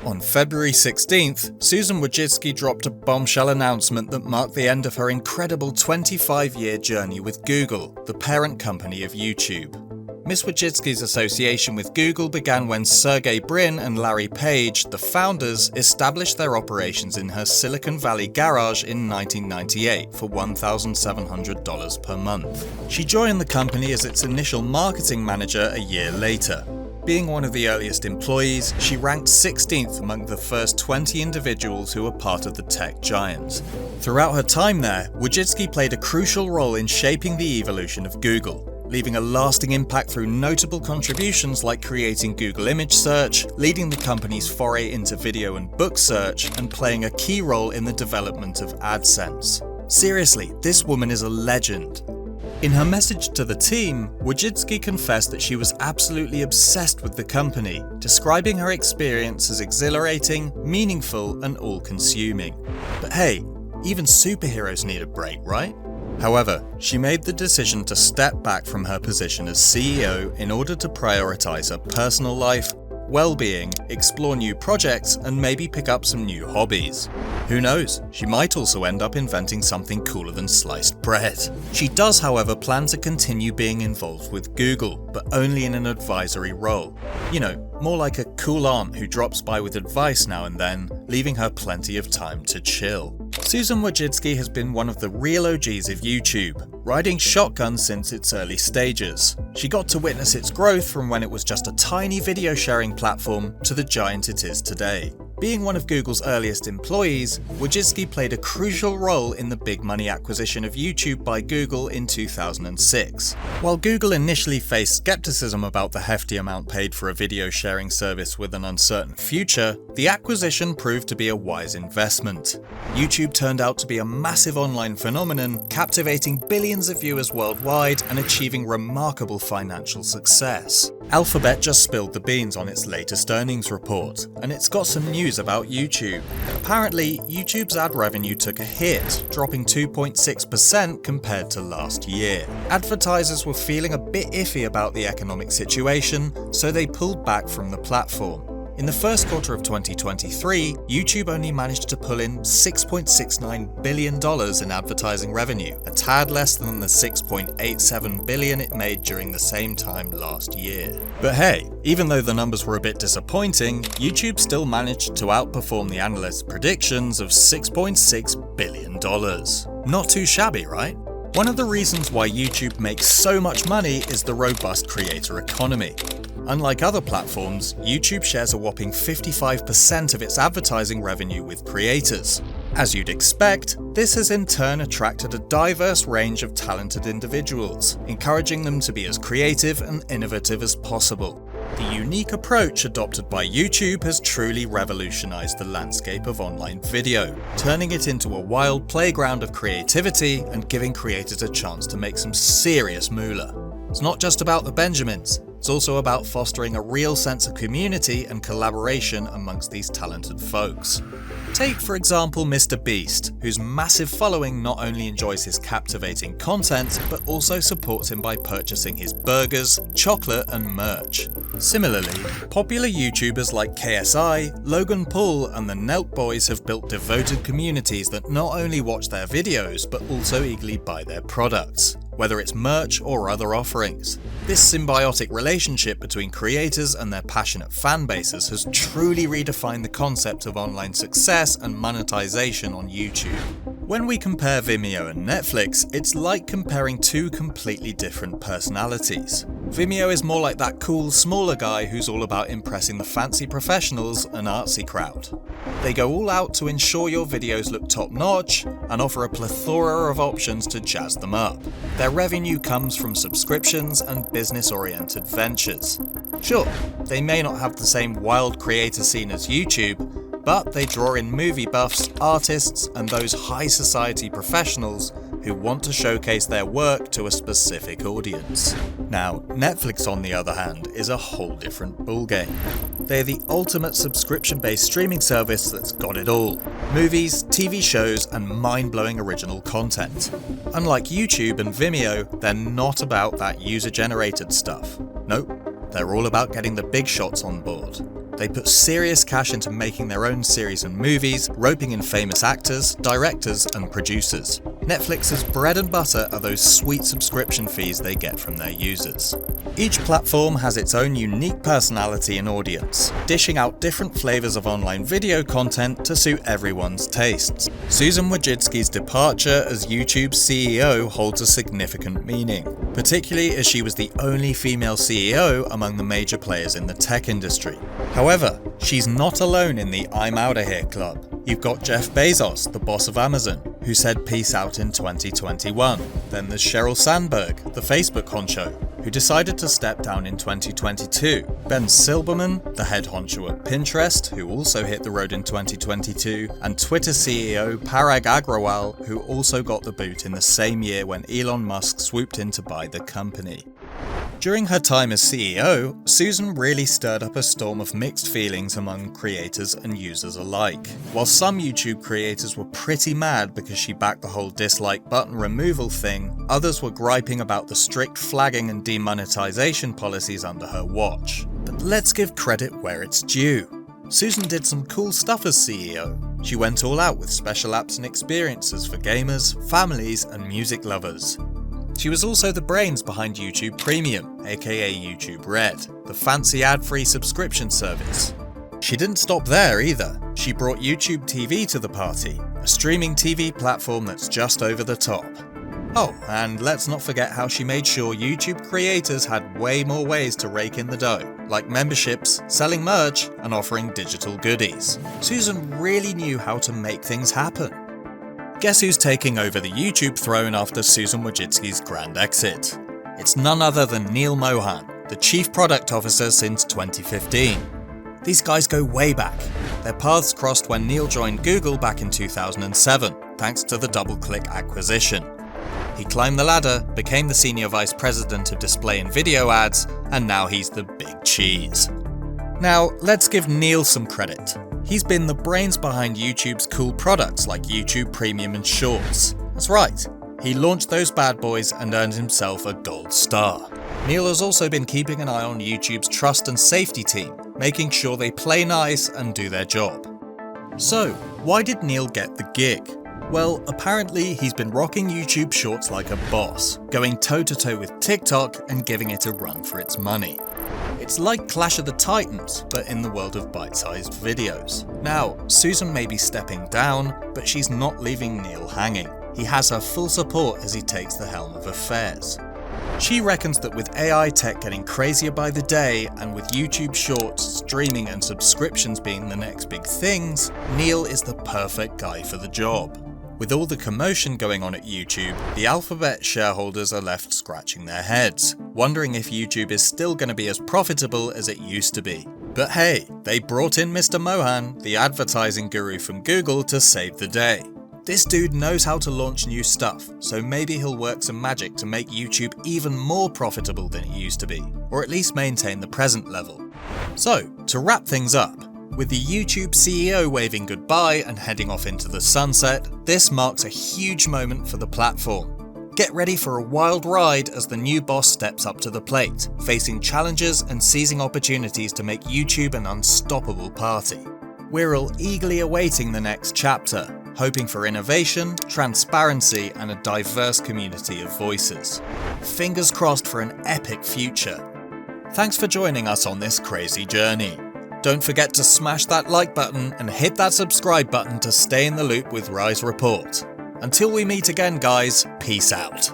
On February 16th, Susan Wojcicki dropped a bombshell announcement that marked the end of her incredible 25-year journey with Google, the parent company of YouTube. Ms. Wojcicki's association with Google began when Sergey Brin and Larry Page, the founders, established their operations in her Silicon Valley garage in 1998 for $1,700 per month. She joined the company as its initial marketing manager a year later. Being one of the earliest employees, she ranked 16th among the first 20 individuals who were part of the tech giant. Throughout her time there, Wojcicki played a crucial role in shaping the evolution of Google, leaving a lasting impact through notable contributions like creating Google Image Search, leading the company's foray into video and book search, and playing a key role in the development of AdSense. Seriously, this woman is a legend. In her message to the team, Wojcicki confessed that she was absolutely obsessed with the company, describing her experience as exhilarating, meaningful, and all-consuming. But hey, even superheroes need a break, right? However, she made the decision to step back from her position as CEO in order to prioritize her personal life, well-being, explore new projects, and maybe pick up some new hobbies. Who knows, she might also end up inventing something cooler than sliced bread. She does, however, plan to continue being involved with Google, but only in an advisory role. You know, more like a cool aunt who drops by with advice now and then, leaving her plenty of time to chill. Susan Wojcicki has been one of the real OGs of YouTube, riding shotgun since its early stages. She got to witness its growth from when it was just a tiny video sharing platform to the giant it is today. Being one of Google's earliest employees, Wojcicki played a crucial role in the big money acquisition of YouTube by Google in 2006. While Google initially faced skepticism about the hefty amount paid for a video sharing service with an uncertain future, the acquisition proved to be a wise investment. YouTube turned out to be a massive online phenomenon, captivating billions of viewers worldwide and achieving remarkable financial success. Alphabet just spilled the beans on its latest earnings report, and it's got some news about YouTube. Apparently, YouTube's ad revenue took a hit, dropping 2.6% compared to last year. Advertisers were feeling a bit iffy about the economic situation, so they pulled back from the platform. In the first quarter of 2023, YouTube only managed to pull in $6.69 billion in advertising revenue, a tad less than the $6.87 billion it made during the same time last year. But hey, even though the numbers were a bit disappointing, YouTube still managed to outperform the analysts' predictions of $6.6 billion. Not too shabby, right? One of the reasons why YouTube makes so much money is the robust creator economy. Unlike other platforms, YouTube shares a whopping 55% of its advertising revenue with creators. As you'd expect, this has in turn attracted a diverse range of talented individuals, encouraging them to be as creative and innovative as possible. The unique approach adopted by YouTube has truly revolutionized the landscape of online video, turning it into a wild playground of creativity and giving creators a chance to make some serious moolah. It's not just about the Benjamins. It's also about fostering a real sense of community and collaboration amongst these talented folks. Take, for example, Mr. Beast, whose massive following not only enjoys his captivating content, but also supports him by purchasing his burgers, chocolate, and merch. Similarly, popular YouTubers like KSI, Logan Paul, and the Nelk Boys have built devoted communities that not only watch their videos, but also eagerly buy their products, whether it's merch or other offerings. This symbiotic relationship between creators and their passionate fan bases has truly redefined the concept of online success and monetization on YouTube. When we compare Vimeo and Netflix, it's like comparing two completely different personalities. Vimeo is more like that cool, smaller guy who's all about impressing the fancy professionals and artsy crowd. They go all out to ensure your videos look top-notch and offer a plethora of options to jazz them up. Their revenue comes from subscriptions and business-oriented ventures. Sure, they may not have the same wild creator scene as YouTube, but they draw in movie buffs, artists, and those high society professionals who want to showcase their work to a specific audience. Now, Netflix, on the other hand, is a whole different ballgame. They're the ultimate subscription-based streaming service that's got it all: movies, TV shows, and mind-blowing original content. Unlike YouTube and Vimeo, they're not about that user-generated stuff. Nope, they're all about getting the big shots on board. They put serious cash into making their own series and movies, roping in famous actors, directors, and producers. Netflix's bread and butter are those sweet subscription fees they get from their users. Each platform has its own unique personality and audience, dishing out different flavors of online video content to suit everyone's tastes. Susan Wojcicki's departure as YouTube's CEO holds a significant meaning, particularly as she was the only female CEO among the major players in the tech industry. However, she's not alone in the I'm outta here club. You've got Jeff Bezos, the boss of Amazon, who said peace out in 2021. Then there's Sheryl Sandberg, the Facebook honcho, who decided to step down in 2022. Ben Silbermann, the head honcho at Pinterest, who also hit the road in 2022, and Twitter CEO Parag Agrawal, who also got the boot in the same year when Elon Musk swooped in to buy the company. During her time as CEO, Susan really stirred up a storm of mixed feelings among creators and users alike. While some YouTube creators were pretty mad because she backed the whole dislike button removal thing, others were griping about the strict flagging and demonetization policies under her watch. But let's give credit where it's due. Susan did some cool stuff as CEO. She went all out with special apps and experiences for gamers, families, and music lovers. She was also the brains behind YouTube Premium, aka YouTube Red, the fancy ad-free subscription service. She didn't stop there either. She brought YouTube TV to the party, a streaming TV platform that's just over the top. Oh, and let's not forget how she made sure YouTube creators had way more ways to rake in the dough, like memberships, selling merch, and offering digital goodies. Susan really knew how to make things happen. Guess who's taking over the YouTube throne after Susan Wojcicki's grand exit? It's none other than Neal Mohan, the Chief Product Officer since 2015. These guys go way back. Their paths crossed when Neal joined Google back in 2007, thanks to the DoubleClick acquisition. He climbed the ladder, became the Senior Vice President of Display and Video Ads, and now he's the big cheese. Now, let's give Neal some credit. He's been the brains behind YouTube's cool products like YouTube Premium and Shorts. That's right, he launched those bad boys and earned himself a gold star. Neal has also been keeping an eye on YouTube's trust and safety team, making sure they play nice and do their job. So, why did Neal get the gig? Well, apparently he's been rocking YouTube Shorts like a boss, going toe-to-toe with TikTok and giving it a run for its money. It's like Clash of the Titans, but in the world of bite-sized videos. Now, Susan may be stepping down, but she's not leaving Neal hanging. He has her full support as he takes the helm of affairs. She reckons that with AI tech getting crazier by the day, and with YouTube Shorts, streaming and subscriptions being the next big things, Neal is the perfect guy for the job. With all the commotion going on at YouTube, the Alphabet shareholders are left scratching their heads, wondering if YouTube is still going to be as profitable as it used to be. But hey, they brought in Mr. Mohan, the advertising guru from Google, to save the day. This dude knows how to launch new stuff, so maybe he'll work some magic to make YouTube even more profitable than it used to be, or at least maintain the present level. So, to wrap things up, with the YouTube CEO waving goodbye and heading off into the sunset, this marks a huge moment for the platform. Get ready for a wild ride as the new boss steps up to the plate, facing challenges and seizing opportunities to make YouTube an unstoppable party. We're all eagerly awaiting the next chapter, hoping for innovation, transparency, and a diverse community of voices. Fingers crossed for an epic future. Thanks for joining us on this crazy journey. Don't forget to smash that like button and hit that subscribe button to stay in the loop with Rise Report. Until we meet again guys, peace out.